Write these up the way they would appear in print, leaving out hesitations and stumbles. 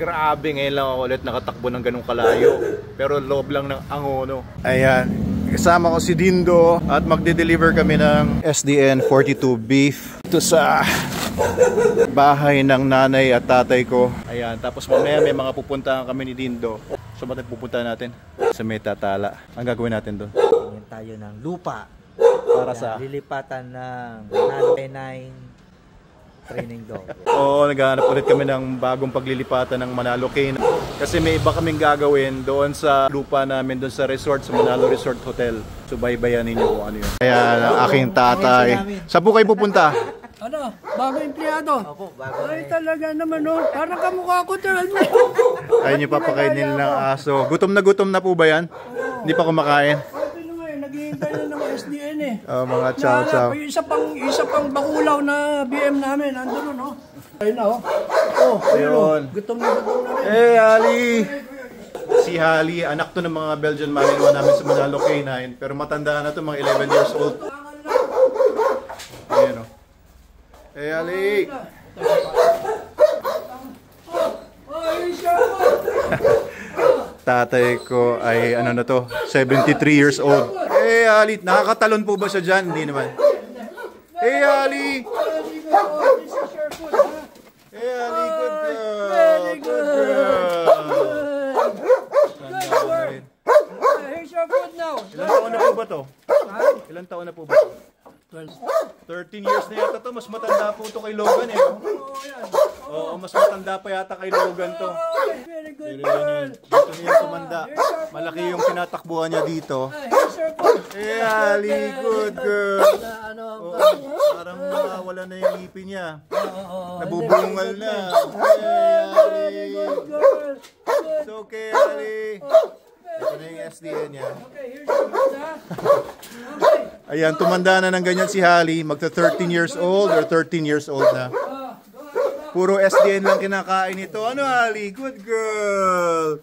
Grabe, ngayon lang ako ulit nakatakbo ng ganung kalayo. Pero loob lang ng Angono. Ayan, kasama ko si Dindo at magde-deliver kami ng SDN 42 beef. Ito sa bahay ng nanay at tatay ko. Ayan, tapos mamaya may mga pupuntahan kami ni Dindo. So ba't pupuntahan natin? Sa Metatala. Ang gagawin natin doon? Tingin tayo ng lupa. Para sa lilipatan ng Manalo training dog. Oo, naghahanap ulit kami ng bagong paglilipatan ng Manalo Cane. Kasi may iba kaming gagawin doon sa lupa namin, doon sa resort, sa Manalo Resort Hotel. So baybayan ninyo kung ano yun. Ayan, ang aking tatay. Saan po kayo pupunta? Ano? Bago empleyado? Opo, bago. Ay talaga naman oh. Parang kamukha ko talaga. Ayun yung papakainin ng aso. Gutom na po ba yan? Hindi pa kumakain? Naghihintay na ng SDN eh. Mga chow-chow. Isa pang bakulaw na BM namin. Andun no? Ayun na oh. Oh, ayun. Gutom na rin. Hey, Ali! Si Hali, anak to ng mga Belgian Malinois namin sa Manalo K9. Pero matanda na to, mga 11 years old. Ayun o. Hey, Ali! Tatay ko ay ano na to, 73 years old. Hey, Ali! Nakakatalon po ba siya dyan? Hindi naman. Hey, Ali! Hey, Ali! Good girl! Good girl! Here's your food now. Ilan taon na po ba to? Ilan taon na po ba to? 13 years na yata to. Mas matanda po to kay Logan eh. Oo, mas matanda pa yata kay Logan to. Very good Pero yun, dito niya tumanda. Malaki yung tinatakbuhan niya dito. Eh, Ali, good girl. Oh, parang wala na yung ngipin niya. Nabubungal na. Hey, Ali. It's okay, Ali. Ito na yung SDN niya. Ayan, tumanda na ng ganyan si Hali. Magta 13 years old or 13 years old na. Puro SDN lang kinakain ito. Ano, Hali? Good girl.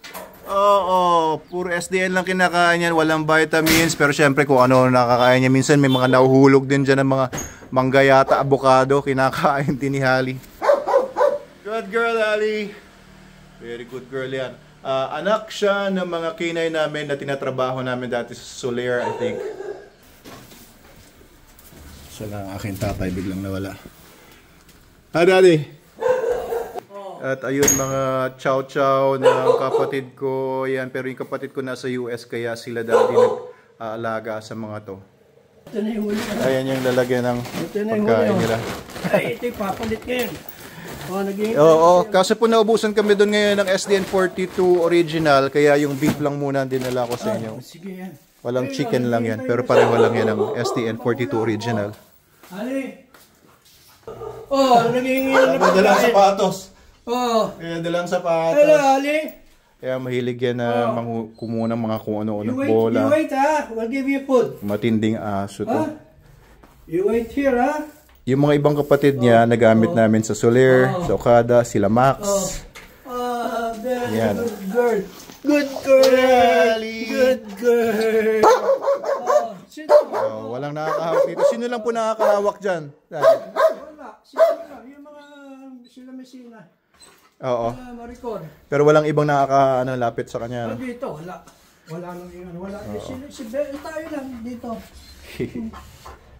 Oo, puro SDN lang kinakain yan. Walang vitamins. Pero syempre kung ano nakakain niya. Minsan may mga nahuhulog din dyan ng mga mangga yata, avocado. Kinakain din ni Hali. Good girl, Hali. Very good girl yan. Anak siya ng mga kinay namin na tinatrabaho namin dati sa Soler, I think. Siya lang aking tatay, biglang nawala. Daddy! At ayun mga chow-chow ng kapatid ko. Yan, pero yung kapatid ko nasa US, kaya sila daddy nag-aalaga sa mga to. Ayan yung lalagyan ng pagkain nila. Ay, ito yung papalit ngayon. Oo, kasi po naubusan kami doon ngayon ng SDN 42 original, kaya yung beef lang muna dinala ko sa inyo. Sige yan. Walang chicken lang yan, pero pareho lang yan ng SDN 42 original. Ali! Oh, naghihingi na May dalang sapatos. Oh. May dalang sapatos. Hello, Ali! Kaya mahilig yan na kumuha ng mga kung ano-ano, You bola. wait ha, we'll give you food. Matinding aso to. You wait here ha. Yung mga ibang kapatid niya, nagamit namin sa Soler, sa Okada, sila Max. Yan. Good girl. Good girl. Good girl. Walang nakakahawak dito. Sino lang po nakakahawak dyan? Wala. Sino lang. Yung mga sila Messina. Oo. Maricon. Pero walang ibang nakaka-lapit sa kanya. No? Dito, wala. Wala nang yun. Wala. Si Bel, tayo lang dito.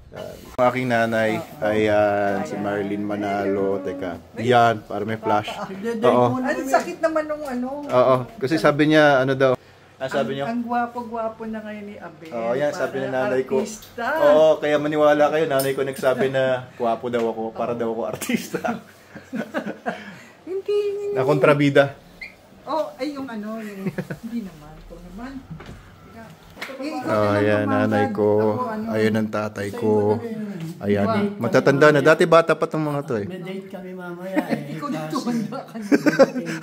Ang aking nanay, ayan, si Marilyn Manalo. Teka, yan, para may flash. Oo. Ang sakit naman nung ano. Oo, kasi sabi niya, ano daw, sabi niya, ang gwapo-gwapo na ngayon ni Abel. oo, yan, sabi ng nanay ko. Artista. Oo, kaya maniwala kayo, nanay ko nagsabi na gwapo daw ako, para daw ako artista. Hindi. Na kontrabida. Oh, ay yung ano, yung, hindi naman. Ito naman. Oh, ayan, nanay ko. Ayun ang tatay ko. Ayan, matatanda na. Dati bata pa itong mga to eh. May date kami mamaya eh. Ikaw din tumanda ka na.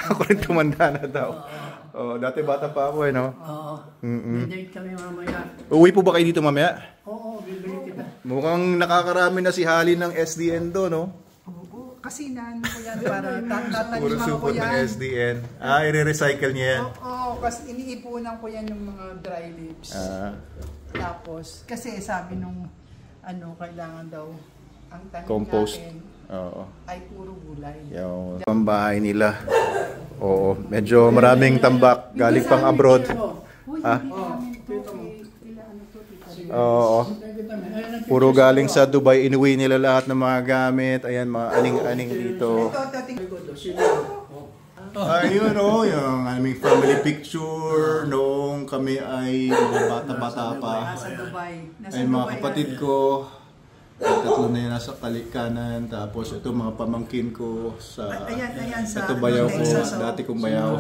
Ako rin tumanda na daw. Oh, dati bata pa ako eh, no? Oo. May date kami mamaya. Uwi po ba kayo dito mamaya? Oo, bibili kita. Mukhang nakakarami na si Hali ng SDN do, no? Oo, kasi naano ko yan para tatanim Puro ako supot ng yan. SDN. I-recycle niya yan. Oo, kasi iniipunan ko yan ng mga dry leaves. Tapos, kasi sabi nung ano, kailangan daw ang tanim Compost. natin Oo. Ay, puro gulay. Yung pambahay nila. Oo, medyo maraming tambak galing pang abroad. Ha? Oo. Puro galing sa Dubai, inuwi nila lahat ng mga gamit. Ayan, mga aning-aning dito. Ayun o, yung aming family picture noong kami ay mga bata-bata pa. Nasa Dubai. Ay mga kapatid ko. Tatlo na yun nasa kalikanan. Tapos ito mga pamangkin ko sa Ayan, sa ito bayaw ko, Texas, oh. dati kong bayaw.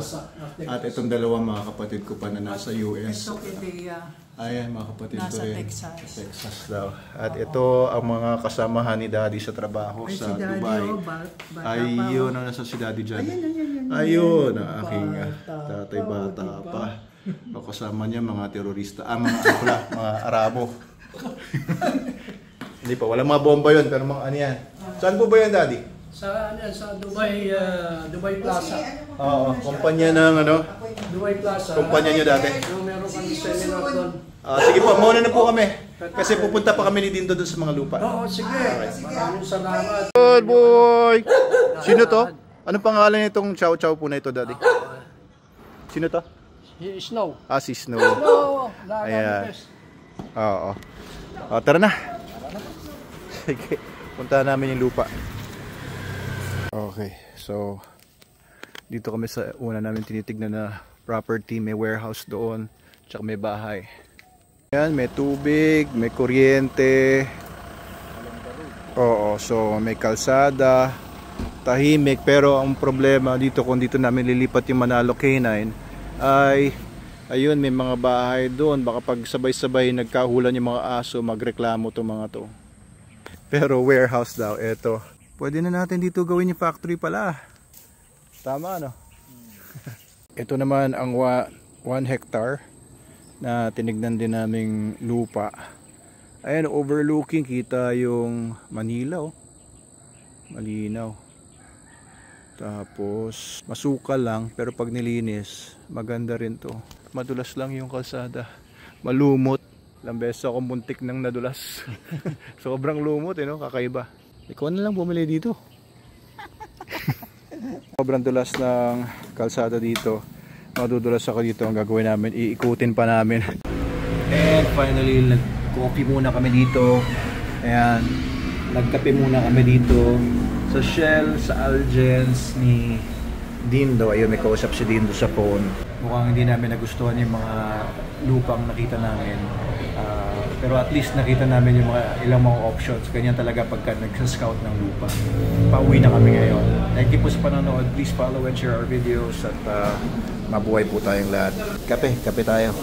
At itong dalawang mga kapatid ko pa na nasa US. Ito kay Ayan mga kapatid ko nasa rin. Texas. Texas daw. At ito ang mga kasamahan ni Daddy sa trabaho Ay, sa si Daddy, Dubai. oh, bata pa, Ayun, oh. nasa si Daddy dyan. Ayan. Ayun, ang aking tatay bata pa. O kasama niya mga terorista. Mga Arabo. Hindi pa, walang mga bomba yun, pero mga ano yan. Saan po ba yan, Daddy? Sa Dubai, Dubai Plaza. Oo, kumpanya ng ano? Dubai Plaza. Kumpanya niyo dati? Meron kami seminar doon. Sige po, muna na po kami. Kasi pupunta pa kami ni Dindo doon sa mga lupa. Oo, sige. Maraming salamat. Good boy! Sino to? Anong pangalan nitong chow-chow po na ito, Daddy? Sino to? Snow. Si Snow. Oo, Ayan. Oo. Tara na. Sige, punta namin yung lupa. Okay, so dito kami sa una namin tinitignan na property. May warehouse doon, tsaka may bahay. Ayan, may tubig, may kuryente. Oo, so may kalsada. Tahimik, pero ang problema dito kung dito namin lilipat yung Manalo K9 ay ayun, may mga bahay doon. Baka pag sabay-sabay nagkahulan yung mga aso, magreklamo to mga to. Pero warehouse daw, eto. Pwede na natin dito gawin yung factory pala. Tama, no? Ito naman ang 1 hectare na tinignan din naming lupa. Ayan, overlooking, kita yung Manila, oh. Malinaw. Tapos, masukal lang, pero pag nilinis, maganda rin to. Madulas lang yung kalsada. Malumot. Ilang beses akong muntik nang nadulas. Sobrang lumot, no? Kakaiba. Ikaw na lang bumili dito. Sobrang dulas ng kalsada dito. Madudulas ako dito. Ang gagawin namin, iikutin pa namin. And finally, nag-coffee muna kami dito. Ayan. Nagkape muna kami dito. Sa Shell, sa Algens ni Dindo. Ayun, may kausap si Dindo sa phone. Mukhang hindi namin nagustuhan yung mga lupang nakita namin. Pero at least nakita namin yung ilang mga options. Ganyan talaga pagka nagsa-scout ng lupa. Pauwi na kami ngayon. Thank you po sa panonood. Please follow and share our videos. At mabuhay po tayong lahat. Kape tayo.